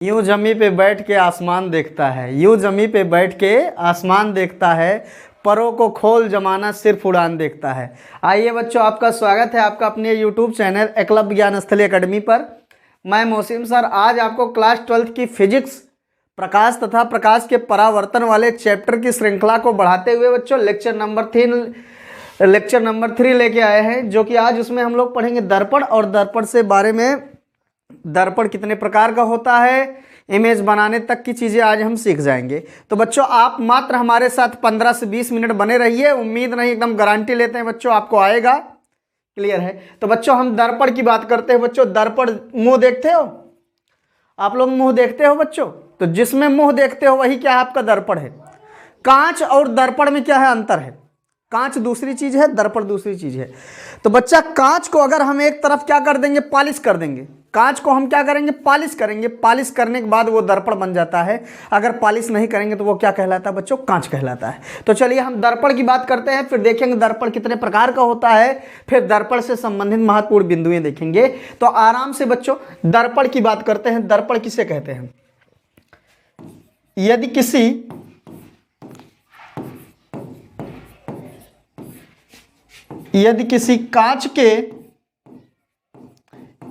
यूं जमी पे बैठ के आसमान देखता है, यूं जमी पे बैठ के आसमान देखता है, परों को खोल जमाना सिर्फ उड़ान देखता है। आइए बच्चों, आपका स्वागत है आपका अपने यूट्यूब चैनल एकलव्य ज्ञान स्थली अकेडमी पर। मैं मोहसिन सर आज आपको क्लास 12 की फिजिक्स प्रकाश तथा प्रकाश के परावर्तन वाले चैप्टर की श्रृंखला को बढ़ाते हुए बच्चों लेक्चर नंबर 3 लेके आए हैं, जो कि आज उसमें हम लोग पढ़ेंगे दर्पण और दर्पण से बारे में, दर्पण कितने प्रकार का होता है, इमेज बनाने तक की चीज़ें आज हम सीख जाएंगे। तो बच्चों आप मात्र हमारे साथ 15 से 20 मिनट बने रहिए। उम्मीद नहीं, एकदम गारंटी लेते हैं बच्चों आपको आएगा। क्लियर है? तो बच्चों हम दर्पण की बात करते हैं। बच्चों दर्पण, मुंह देखते हो आप लोग? मुंह देखते हो बच्चों? तो जिसमें मुंह देखते हो वही क्या है? आपका दर्पण है। कांच और दर्पण में क्या है? अंतर है। कांच दूसरी चीज है, दर्पण दूसरी चीज है। तो बच्चा कांच को अगर हम एक तरफ क्या कर देंगे? पॉलिश कर देंगे। कांच को हम क्या करेंगे? पॉलिश करेंगे। पॉलिश करने के बाद वो दर्पण बन जाता है। अगर पॉलिश नहीं करेंगे तो वो क्या कहलाता है बच्चों? कांच कहलाता है। तो चलिए हम दर्पण की बात करते हैं, फिर देखेंगे दर्पण कितने प्रकार का होता है, फिर दर्पण से संबंधित महत्वपूर्ण बिंदुएं देखेंगे। तो आराम से बच्चों दर्पण की बात करते हैं। दर्पण किसे कहते हैं? यदि किसी कांच के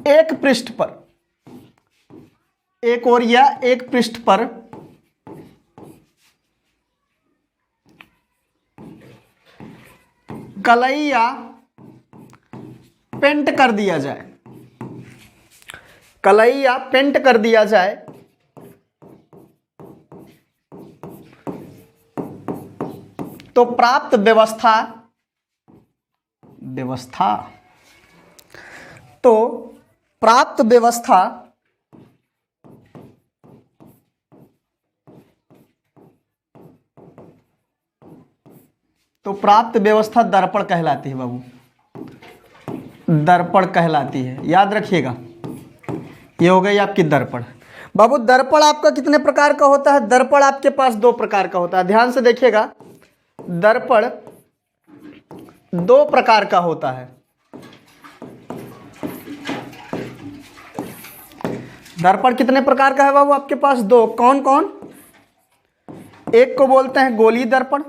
एक पृष्ठ पर, एक ओर या एक पृष्ठ पर कलई या पेंट कर दिया जाए, कलई या पेंट कर दिया जाए, तो प्राप्त व्यवस्था दर्पण कहलाती है बाबू, दर्पण कहलाती है। याद रखिएगा, ये हो गई आपकी दर्पण। बाबू दर्पण आपका कितने प्रकार का होता है? दर्पण आपके पास 2 प्रकार का होता है। ध्यान से देखिएगा, दर्पण 2 प्रकार का होता है। दर्पण कितने प्रकार का है बाबू आपके पास? 2। कौन कौन? एक को बोलते हैं गोलीय दर्पण,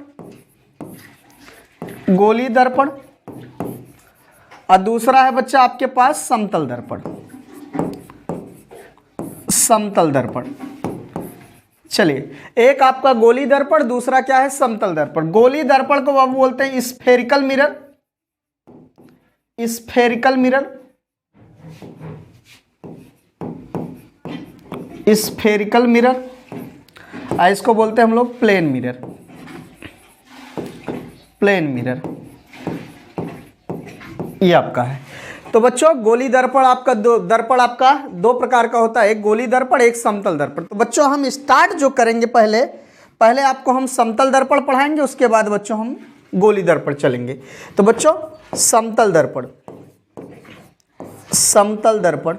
गोलीय दर्पण, और दूसरा है बच्चा आपके पास समतल दर्पण, समतल दर्पण। चलिए, एक आपका गोलीय दर्पण, दूसरा क्या है? समतल दर्पण। गोलीय दर्पण को बाबू बोलते हैं spherical mirror, spherical mirror, spherical mirror, और इसको बोलते हैं हम लोग प्लेन मिरर, प्लेन मिरर। ये आपका है। तो बच्चों गोलीय दर्पण आपका दर्पण आपका 2 प्रकार का होता है, एक गोलीय दर्पण, एक समतल दर्पण। तो बच्चों हम स्टार्ट जो करेंगे, पहले आपको हम समतल दर्पण पढ़ाएंगे, उसके बाद बच्चों हम गोलीय दर्पण चलेंगे। तो बच्चों समतल दर्पण, समतल दर्पण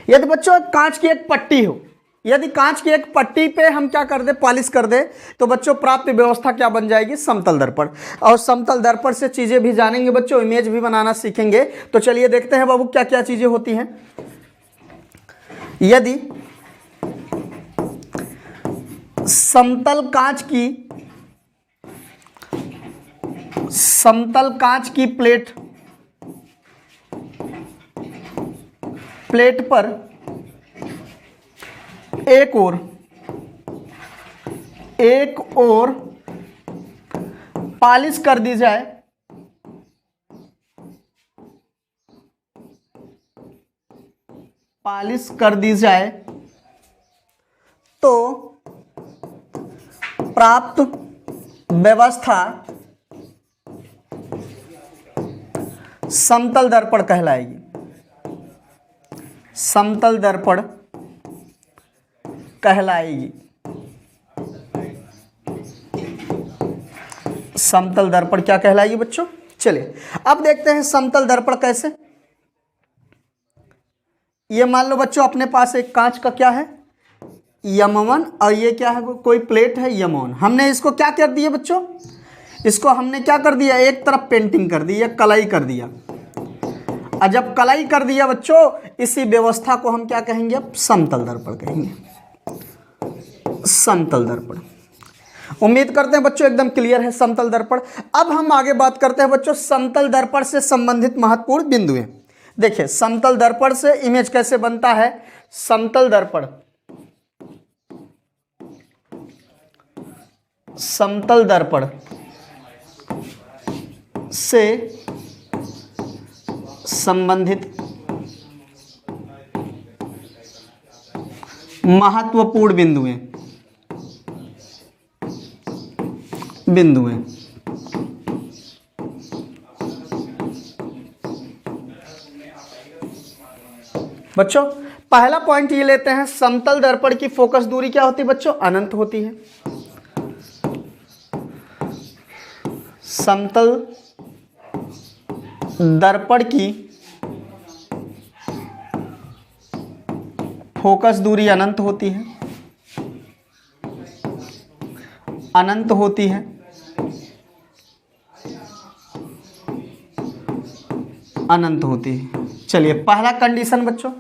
यदि बच्चों कांच की एक पट्टी हो, यदि कांच की एक पट्टी पे हम क्या कर दे? पॉलिश कर दे, तो बच्चों प्राप्त व्यवस्था क्या बन जाएगी? समतल दर्पण। और समतल दर्पण से चीजें भी जानेंगे बच्चों, इमेज भी बनाना सीखेंगे। तो चलिए देखते हैं बाबू क्या क्या चीजें होती हैं। यदि समतल कांच की प्लेट पर एक ओर पॉलिश कर दी जाए, पॉलिश कर दी जाए, तो प्राप्त व्यवस्था समतल दर्पण कहलाएगी, समतल दर्पण कहलाएगी, समतल दर्पण क्या कहलाएगी बच्चों? चलिए अब देखते हैं समतल दर्पण कैसे। ये मान लो बच्चों अपने पास एक कांच का क्या है? यम1, और ये क्या है? कोई प्लेट है यम1। हमने इसको क्या कर दिया बच्चों? इसको हमने क्या कर दिया, एक तरफ पेंटिंग कर दी या कलाई कर दिया, और जब कलाई कर दिया बच्चों, इसी व्यवस्था को हम क्या कहेंगे? अब समतल दर्पण कहेंगे, समतल दर्पण। उम्मीद करते हैं बच्चों एकदम क्लियर है समतल दर्पण। अब हम आगे बात करते हैं बच्चों समतल दर्पण से संबंधित महत्वपूर्ण बिंदुएं। देखिए समतल दर्पण से इमेज कैसे बनता है। समतल दर्पण, समतल दर्पण से संबंधित महत्वपूर्ण बिंदुएं बच्चों पहला पॉइंट ये लेते हैं, समतल दर्पण की फोकस दूरी क्या होती है बच्चों? अनंत होती है। समतल दर्पण की फोकस दूरी अनंत होती है, अनंत होती है, अनंत होती है। चलिए पहला कंडीशन बच्चों,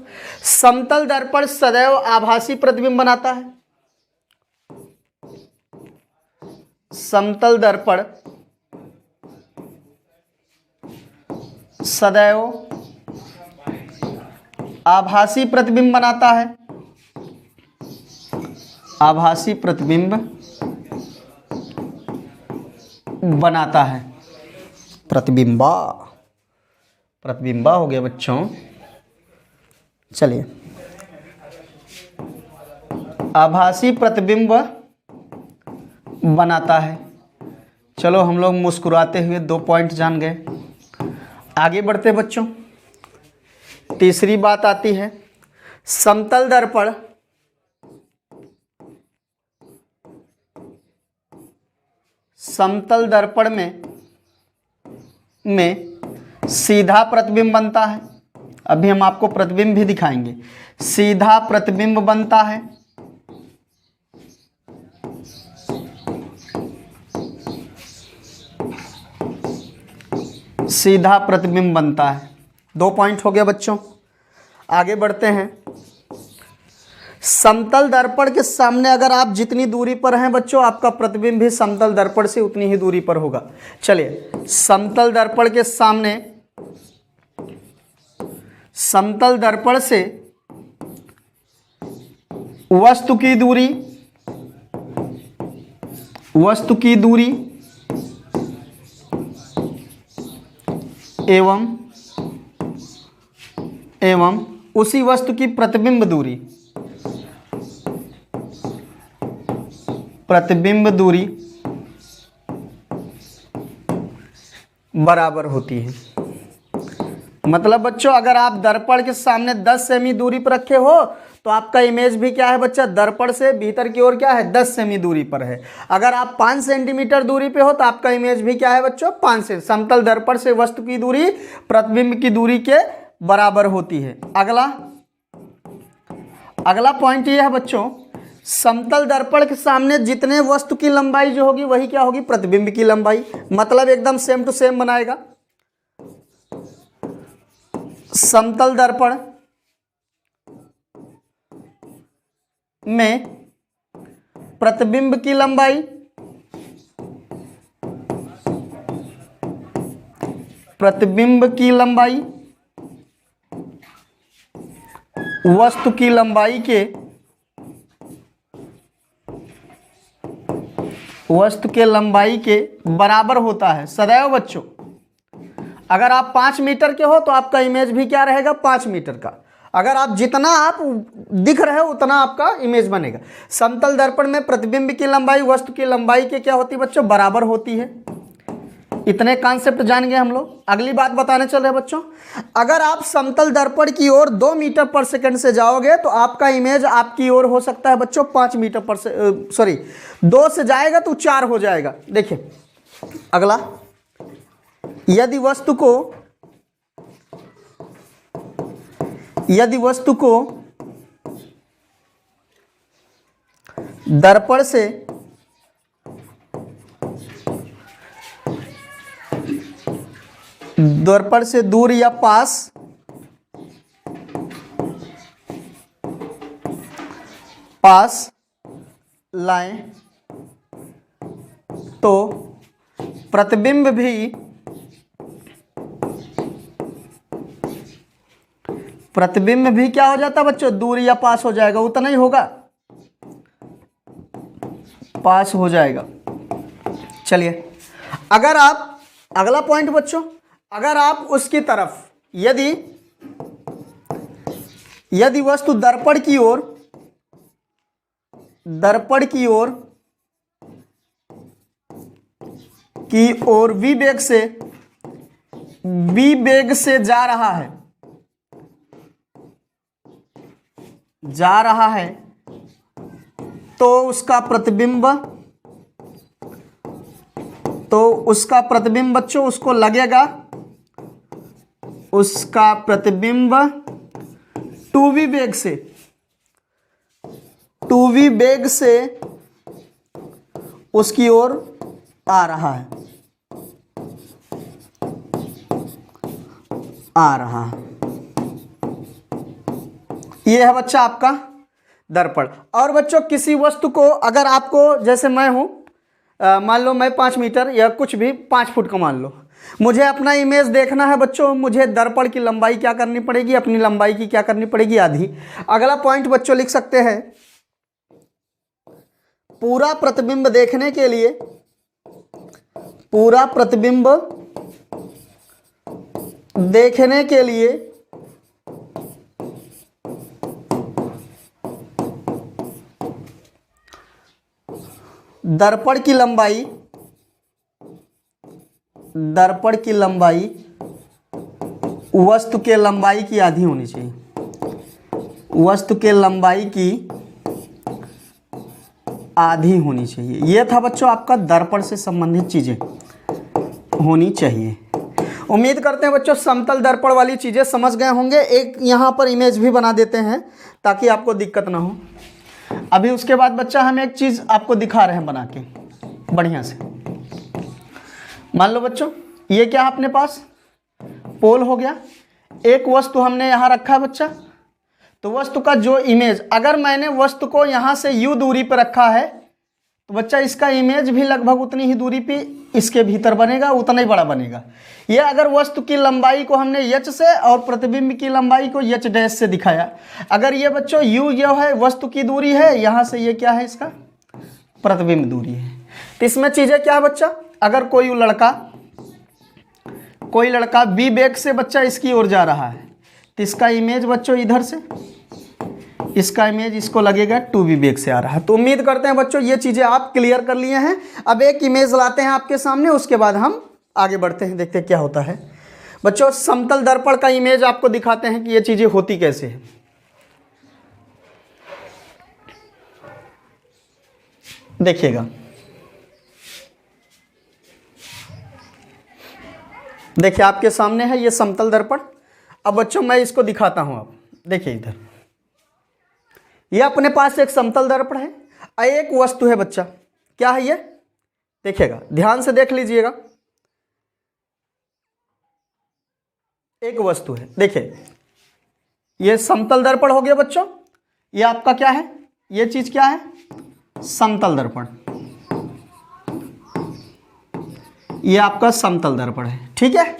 समतल दर्पण सदैव आभासी प्रतिबिंब बनाता है। समतल दर्पण सदैव आभासी प्रतिबिंब बनाता है, आभासी प्रतिबिंब बनाता है। प्रतिबिंबा, प्रतिबिंबा हो गया बच्चों। चलिए आभासी प्रतिबिंब बनाता है। चलो हम लोग मुस्कुराते हुए 2 पॉइंट जान गए। आगे बढ़ते बच्चों, तीसरी बात आती है समतल दर्पण समतल दर्पण में सीधा प्रतिबिंब बनता है। अभी हम आपको प्रतिबिंब भी दिखाएंगे। सीधा प्रतिबिंब बनता है, सीधा प्रतिबिंब बनता है। 2 पॉइंट हो गया बच्चों। आगे बढ़ते हैं, समतल दर्पण के सामने अगर आप जितनी दूरी पर हैं बच्चों, आपका प्रतिबिंब भी समतल दर्पण से उतनी ही दूरी पर होगा। चलिए समतल दर्पण के सामने, समतल दर्पण से वस्तु की दूरी, वस्तु की दूरी एवं उसी वस्तु की प्रतिबिंब दूरी, प्रतिबिंब दूरी बराबर होती है। मतलब बच्चों अगर आप दर्पण के सामने 10 सेमी दूरी पर रखे हो तो आपका इमेज भी क्या है बच्चा? दर्पण से भीतर की ओर क्या है? 10 सेमी दूरी पर है। अगर आप 5 सेंटीमीटर दूरी पे हो तो आपका इमेज भी क्या है बच्चों? 5 से। समतल दर्पण से वस्तु की दूरी प्रतिबिंब की दूरी के बराबर होती है। अगला पॉइंट ये है बच्चों, समतल दर्पण के सामने जितने वस्तु की लंबाई जो होगी वही क्या होगी? प्रतिबिंब की लंबाई। मतलब एकदम सेम टू सेम बनाएगा। समतल दर्पण में प्रतिबिंब की लंबाई वस्तु की लंबाई के बराबर होता है सदैव बच्चों। अगर आप 5 मीटर के हो तो आपका इमेज भी क्या रहेगा? 5 मीटर का। अगर आप जितना आप दिख रहे हो उतना आपका इमेज बनेगा। समतल दर्पण में प्रतिबिंब की लंबाई वस्तु की लंबाई के क्या होती है बच्चों? बराबर होती है। इतने कॉन्सेप्ट जान गए हम लोग। अगली बात बताने चल रहे हैं बच्चों, अगर आप समतल दर्पण की ओर 2 मीटर पर सेकंड से जाओगे तो आपका इमेज आपकी ओर हो सकता है बच्चों 5 मीटर पर से 2 से जाएगा तो 4 हो जाएगा। देखिए अगला, यदि वस्तु को दर्पण से दूर या पास पास लाएं तो प्रतिबिंब भी क्या हो जाता है बच्चों, दूर या पास हो जाएगा, उतना ही होगा, पास हो जाएगा। चलिए, अगर आप अगला पॉइंट बच्चों, अगर आप उसकी तरफ यदि वस्तु दर्पण की ओर v वेग से जा रहा है तो उसका प्रतिबिंब बच्चों उसको लगेगा, उसका प्रतिबिंब 2v वेग से उसकी ओर आ रहा है, ये है बच्चा आपका दर्पण। और बच्चों किसी वस्तु को अगर आपको, जैसे मैं हूं, मान लो मैं 5 मीटर या कुछ भी 5 फुट का मान लो, मुझे अपना इमेज देखना है बच्चों, मुझे दर्पण की लंबाई क्या करनी पड़ेगी, अपनी लंबाई की क्या करनी पड़ेगी, आधी। अगला पॉइंट बच्चों लिख सकते हैं, पूरा प्रतिबिंब देखने के लिए दर्पण की लंबाई वस्तु के लंबाई की आधी होनी चाहिए, वस्तु के लंबाई की आधी होनी चाहिए। यह था बच्चों आपका दर्पण से संबंधित चीजें होनी चाहिए। उम्मीद करते हैं बच्चों समतल दर्पण वाली चीजें समझ गए होंगे। एक यहाँ पर इमेज भी बना देते हैं ताकि आपको दिक्कत ना हो। अभी उसके बाद बच्चा हम एक चीज आपको दिखा रहे हैं बना के बढ़िया से। मान लो बच्चों ये क्या है अपने पास, पोल हो गया, एक वस्तु हमने यहाँ रखा है बच्चा, तो वस्तु का जो इमेज, अगर मैंने वस्तु को यहाँ से u दूरी पर रखा है तो बच्चा इसका इमेज भी लगभग उतनी ही दूरी पे इसके भीतर बनेगा, उतना ही बड़ा बनेगा। ये अगर वस्तु की लंबाई को हमने h से और प्रतिबिंब की लंबाई को h डैश से दिखाया, अगर ये बच्चों u जो है वस्तु की दूरी है, यहाँ से ये क्या है इसका प्रतिबिंब दूरी है। तो इसमें चीज़ें क्या है बच्चा, अगर कोई लड़का v वेग से बच्चा इसकी ओर जा रहा है तो इसका इमेज बच्चों इधर से, इसका इमेज इसको लगेगा 2v वेग से आ रहा है। तो उम्मीद करते हैं बच्चों ये चीज़ें आप क्लियर कर लिए हैं। अब एक इमेज लाते हैं आपके सामने, उसके बाद हम आगे बढ़ते हैं, देखते हैं क्या होता है। बच्चों समतल दर्पण का इमेज आपको दिखाते हैं कि ये चीज़ें होती कैसे हैं। देखिएगा, देखिए आपके सामने है ये समतल दर्पण। अब बच्चों मैं इसको दिखाता हूं, आप देखिए इधर, ये अपने पास एक समतल दर्पण है, एक वस्तु है बच्चा, क्या है ये, देखिएगा ध्यान से देख लीजिएगा, एक वस्तु है। देखिए ये समतल दर्पण हो गया बच्चों, ये आपका क्या है, ये चीज क्या है, समतल दर्पण, ये आपका समतल दर्पण है, ठीक है।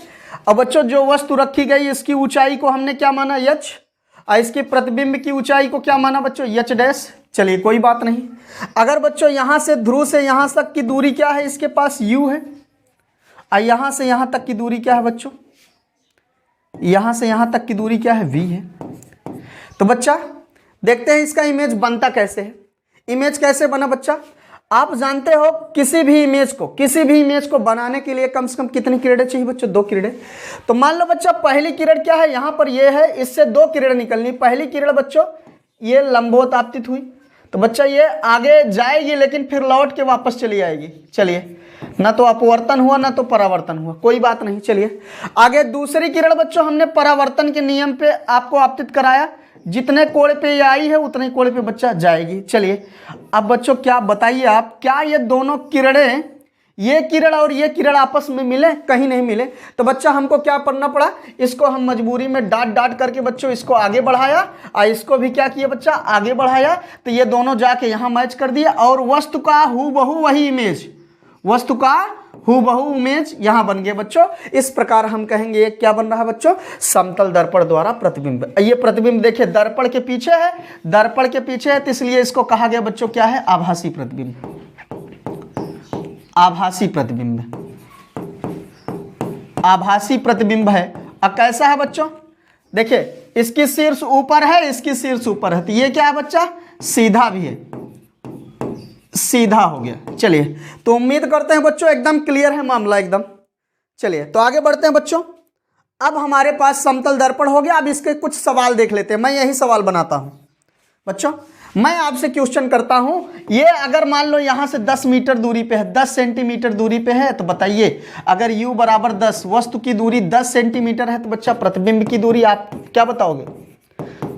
अब बच्चों जो वस्तु रखी गई इसकी ऊंचाई को हमने क्या माना h, और इसके प्रतिबिंब की ऊंचाई को क्या माना बच्चों h डैश। चलिए कोई बात नहीं। अगर बच्चों यहाँ से ध्रुव से यहाँ तक की दूरी क्या है, इसके पास u है, और यहाँ से यहाँ तक की दूरी क्या है बच्चों, यहाँ से यहाँ तक की दूरी क्या है, v है। तो बच्चा देखते हैं इसका इमेज बनता कैसे है। इमेज कैसे बना बच्चा, आप जानते हो किसी भी इमेज को बनाने के लिए कम से कम कितनी किरणें चाहिए बच्चों, 2 किरणें। तो मान लो बच्चा पहली किरण क्या है, यहाँ पर ये है, इससे 2 किरण निकलनी। पहली किरण बच्चों ये लंबवत आपतित हुई, तो बच्चा ये आगे जाएगी लेकिन फिर लौट के वापस चली आएगी। चलिए, ना तो अपवर्तन हुआ ना तो परावर्तन हुआ, कोई बात नहीं। चलिए आगे दूसरी किरण बच्चों हमने परावर्तन के नियम पे आपको आपतित कराया, जितने कोण पे ये आई है उतने कोण पे बच्चा जाएगी। चलिए अब बच्चों क्या बताइए आप, क्या ये दोनों किरणें ये किरण और ये किरण आपस में मिले? कहीं नहीं मिले। तो बच्चा हमको क्या करना पड़ा, इसको हम मजबूरी में डाट डाट करके बच्चों इसको आगे बढ़ाया और इसको भी क्या किया बच्चा, आगे बढ़ाया। तो ये दोनों जाके यहाँ मैच कर दिया और वस्तु का हूबहू वही इमेज, वस्तु का हूबहू इमेज यहाँ बन गए बच्चों। इस प्रकार हम कहेंगे ये क्या बन रहा है बच्चों, समतल दर्पण द्वारा प्रतिबिंब। ये प्रतिबिंब देखिए दर्पण के पीछे है, दर्पण के पीछे है, तो इसलिए इसको कहा गया बच्चों क्या है, आभासी प्रतिबिंब। आभासी प्रतिबिंब, आभासी प्रतिबिंब है। अब कैसा है बच्चों, देखिए इसकी शीर्ष ऊपर है, इसकी शीर्ष ऊपर है, तो ये क्या है बच्चा, सीधा भी है, सीधा हो गया। चलिए तो उम्मीद करते हैं बच्चों एकदम क्लियर है मामला एकदम। चलिए तो आगे बढ़ते हैं बच्चों। अब हमारे पास समतल दर्पण हो गया। अब इसके कुछ सवाल देख लेते हैं। मैं यही सवाल बनाता हूं बच्चों, मैं आपसे क्वेश्चन करता हूं, ये अगर मान लो यहां से 10 मीटर दूरी पे है, 10 सेंटीमीटर दूरी पे है, तो बताइए अगर u बराबर 10, वस्तु की दूरी 10 सेंटीमीटर है, तो बच्चा प्रतिबिंब की दूरी आप क्या बताओगे,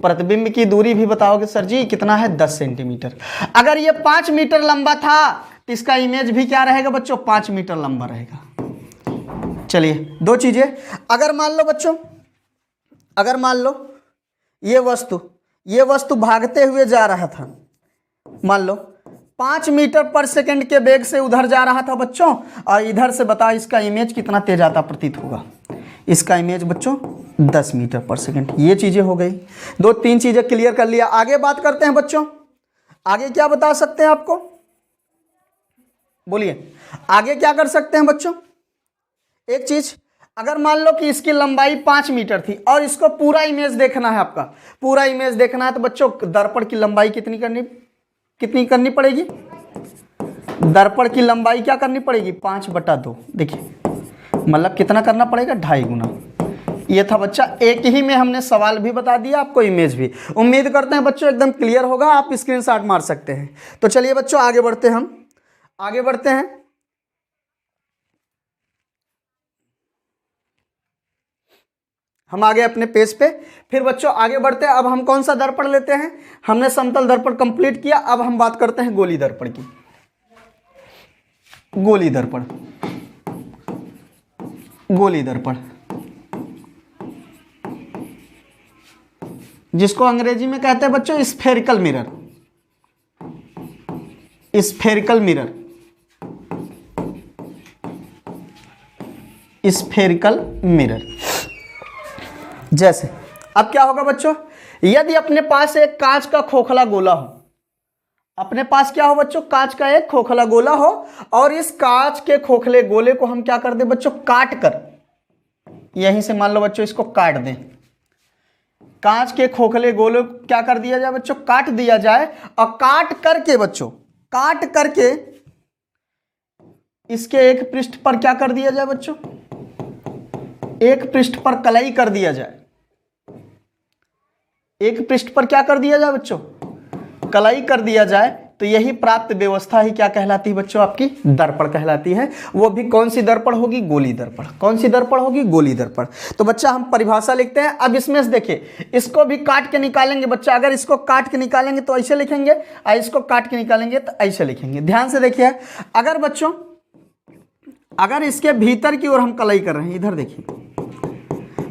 प्रतिबिंब की दूरी भी बताओगे सर जी कितना है, 10 सेंटीमीटर। अगर ये 5 मीटर लंबा था तो इसका इमेज भी क्या रहेगा बच्चों, 5 मीटर लंबा रहेगा। चलिए दो चीजें, अगर मान लो बच्चों, अगर मान लो ये वस्तु भागते हुए जा रहा था, मान लो 5 मीटर पर सेकंड के वेग से उधर जा रहा था बच्चों, और इधर से बताओ इसका इमेज कितना तेज आता प्रतीत होगा, इसका इमेज बच्चों 10 मीटर पर सेकंड। ये चीजें हो गई, 2-3 चीजें क्लियर कर लिया। आगे बात करते हैं बच्चों, आगे क्या बता सकते हैं आपको, बोलिए आगे क्या कर सकते हैं बच्चों। एक चीज, अगर मान लो कि इसकी लंबाई 5 मीटर थी और इसको पूरा इमेज देखना है, आपका पूरा इमेज देखना है, तो बच्चों दर्पण की लंबाई कितनी करनी पड़ेगी, दर्पण की लंबाई क्या करनी पड़ेगी, 5/2। देखिए मतलब कितना करना पड़ेगा, 2.5 गुना। ये था बच्चा, एक ही में हमने सवाल भी बता दिया आपको, इमेज भी। उम्मीद करते हैं बच्चों एकदम क्लियर होगा, आप स्क्रीनशॉट मार सकते हैं। तो चलिए बच्चों आगे बढ़ते हैं, हम आगे बढ़ते हैं। हम आगे अपने पेज पे, फिर बच्चों आगे बढ़ते हैं। अब हम कौन सा दर्पण लेते हैं, हमने समतल दर्पण कंप्लीट किया, अब हम बात करते हैं गोली दर्पण की। गोली दर्पण, गोली दर्पण जिसको अंग्रेजी में कहते हैं बच्चों spherical mirror, spherical mirror, spherical mirror. जैसे अब क्या होगा बच्चों, यदि अपने पास एक कांच का खोखला गोला हो, अपने पास क्या हो बच्चों, कांच का एक खोखला गोला हो, और इस कांच के खोखले गोले को हम क्या कर दें बच्चों, काट कर, यहीं से मान लो बच्चों इसको काट दें, कांच के खोखले गोले को क्या कर दिया जाए बच्चों, काट दिया जाए, और काट करके बच्चों, काट करके इसके एक पृष्ठ पर क्या कर दिया जाए बच्चों, एक पृष्ठ पर कलई कर दिया जाए, एक पृष्ठ पर क्या कर दिया जाए बच्चों, कलाई कर दिया जाए, तो यही प्राप्त व्यवस्था ही क्या कहलाती है बच्चों, आपकी दर्पण कहलाती है। वो भी कौन सी दर्पण होगी, गोली दर्पण। कौन सी दर्पण होगी, गोली दर्पण। तो बच्चा हम परिभाषा लिखते हैं। अब इसमें से देखिए, इसको भी काट के निकालेंगे बच्चा, अगर इसको काट के निकालेंगे तो ऐसे लिखेंगे, और इसको काट के निकालेंगे तो ऐसे लिखेंगे। ध्यान से देखिए, अगर बच्चों, अगर इसके भीतर की ओर हम कलाई कर रहे हैं, इधर देखिए,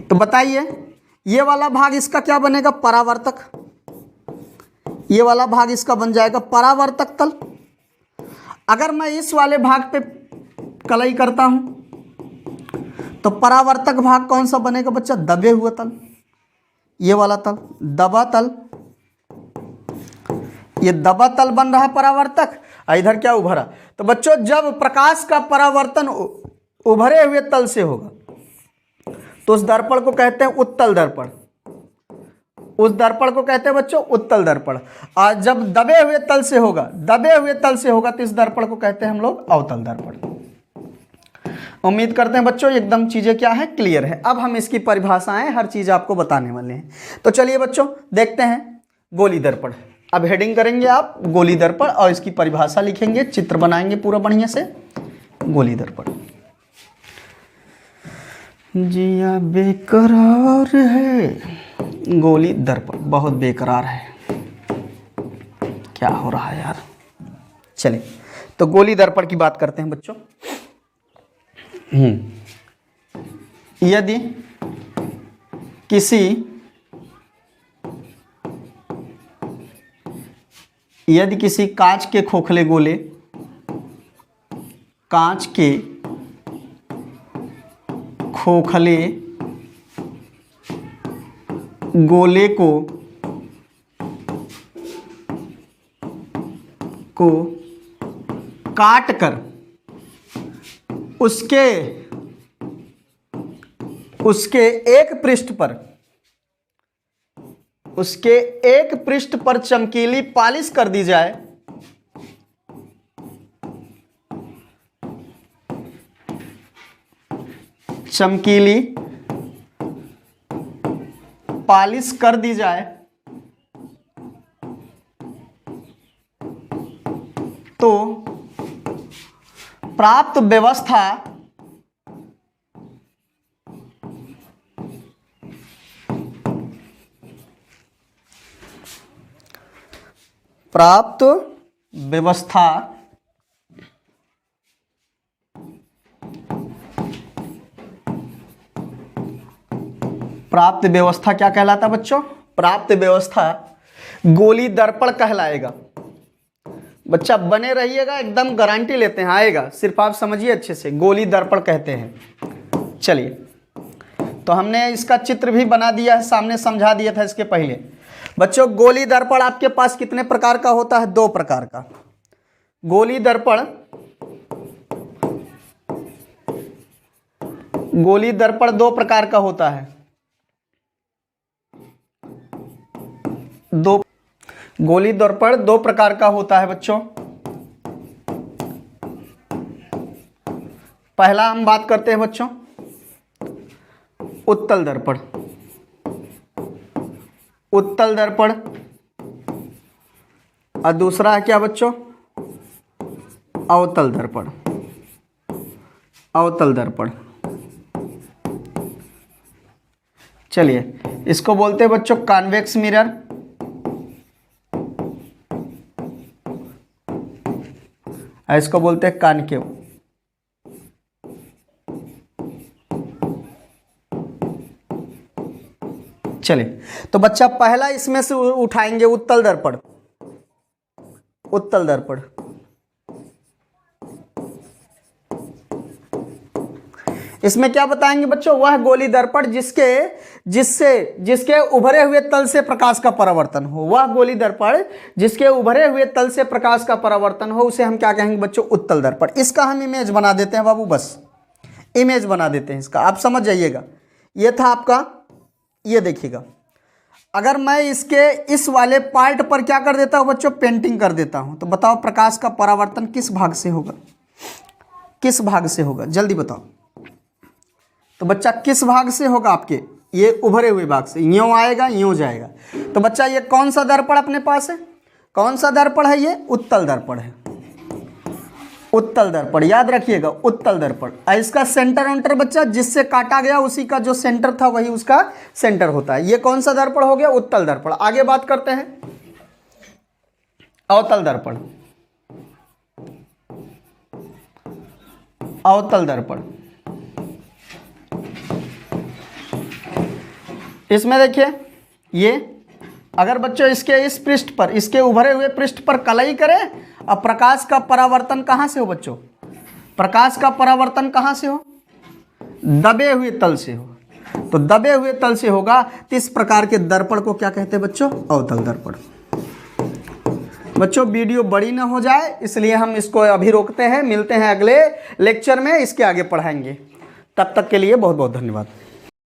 तो बताइए ये वाला भाग इसका क्या बनेगा, परावर्तक। ये वाला भाग इसका बन जाएगा परावर्तक तल। अगर मैं इस वाले भाग पे कलई करता हूं तो परावर्तक भाग कौन सा बनेगा बच्चा, दबे हुए तल, ये वाला तल, दबा तल, ये दबा तल बन रहा परावर्तक, इधर क्या उभरा। तो बच्चों जब प्रकाश का परावर्तन उभरे हुए तल से होगा तो उस दर्पण को कहते हैं उत्तल दर्पण, उस दर्पण को कहते हैं बच्चों उत्तल दर्पण। और जब दबे हुए तल से होगा, दबे हुए तल से होगा, तो इस दर्पण को कहते हैं हम लोग अवतल दर्पण। उम्मीद करते हैं बच्चों एकदम चीजें क्या है, क्लियर है। अब हम इसकी परिभाषाएं हर चीज आपको बताने वाले हैं। तो चलिए बच्चों देखते हैं गोली दर्पण। अब हेडिंग करेंगे आप गोली दर्पण और इसकी परिभाषा लिखेंगे, चित्र बनाएंगे पूरा बढ़िया से। गोली दर्पण, जिया बेकरार है, गोली दर्पण बहुत बेकरार है, क्या हो रहा है यार। चलिए तो गोली दर्पण की बात करते हैं बच्चों। यदि किसी कांच के खोखले गोले, कांच के खोखले गोले को काट कर उसके एक पृष्ठ पर चमकीली पालिश कर दी जाए, चमकीली पालिश कर दी जाए तो प्राप्त व्यवस्था प्राप्त व्यवस्था क्या कहलाता बच्चों? प्राप्त व्यवस्था गोली दर्पण कहलाएगा। बच्चा बने रहिएगा, एकदम गारंटी लेते हैं आएगा, सिर्फ आप समझिए अच्छे से, गोली दर्पण कहते हैं। चलिए, तो हमने इसका चित्र भी बना दिया है, सामने समझा दिया था इसके पहले। बच्चों गोली दर्पण आपके पास कितने प्रकार का होता है? 2 प्रकार का। गोली दर्पण दो प्रकार का होता है। गोली दर्पण 2 प्रकार का होता है बच्चों। पहला हम बात करते हैं बच्चों उत्तल दर्पण। उत्तल दर्पण और दूसरा है क्या बच्चों? अवतल दर्पण। अवतल दर्पण, चलिए इसको बोलते हैं बच्चों कॉन्वेक्स मिरर, इसको बोलते हैं कॉनकेव। चलिए, तो बच्चा पहला इसमें से उठाएंगे उत्तल दर्पण। उत्तल दर्पण इसमें क्या बताएंगे बच्चों? वह गोली दर्पण जिसके उभरे हुए तल से प्रकाश का परावर्तन हो। वह गोली दर्पण जिसके उभरे हुए तल से प्रकाश का परावर्तन हो, उसे हम क्या कहेंगे बच्चों? उत्तल दर्पण। इसका हम इमेज बना देते हैं बाबू, बस इमेज बना देते हैं इसका, आप समझ जाइएगा। ये था आपका, ये देखिएगा। अगर मैं इसके इस वाले पार्ट पर क्या कर देता हूँ बच्चों? पेंटिंग कर देता हूँ, तो बताओ प्रकाश का परावर्तन किस भाग से होगा? किस भाग से होगा? जल्दी बताओ। तो बच्चा किस भाग से होगा? आपके ये उभरे हुए भाग से, यूं आएगा यूं जाएगा। तो बच्चा ये कौन सा दर्पण अपने पास है? कौन सा दर्पण है? ये उत्तल दर्पण है। उत्तल दर्पण याद रखिएगा, उत्तल दर्पण। इसका सेंटर अंटर बच्चा जिससे काटा गया उसी का जो सेंटर था वही उसका सेंटर होता है। ये कौन सा दर्पण हो गया? उत्तल दर्पण। आगे बात करते हैं अवतल दर्पण। अवतल दर्पण, इसमें देखिए, ये अगर बच्चों इसके इस पृष्ठ पर, इसके उभरे हुए पृष्ठ पर कलई करें, अब प्रकाश का परावर्तन कहाँ से हो बच्चों? प्रकाश का परावर्तन कहाँ से हो? दबे हुए तल से हो। तो दबे हुए तल से होगा, तो इस प्रकार के दर्पण को क्या कहते हैं बच्चों? अवतल दर्पण। बच्चों वीडियो बड़ी ना हो जाए इसलिए हम इसको अभी रोकते हैं। मिलते हैं अगले लेक्चर में, इसके आगे पढ़ाएंगे। तब तक के लिए बहुत बहुत धन्यवाद।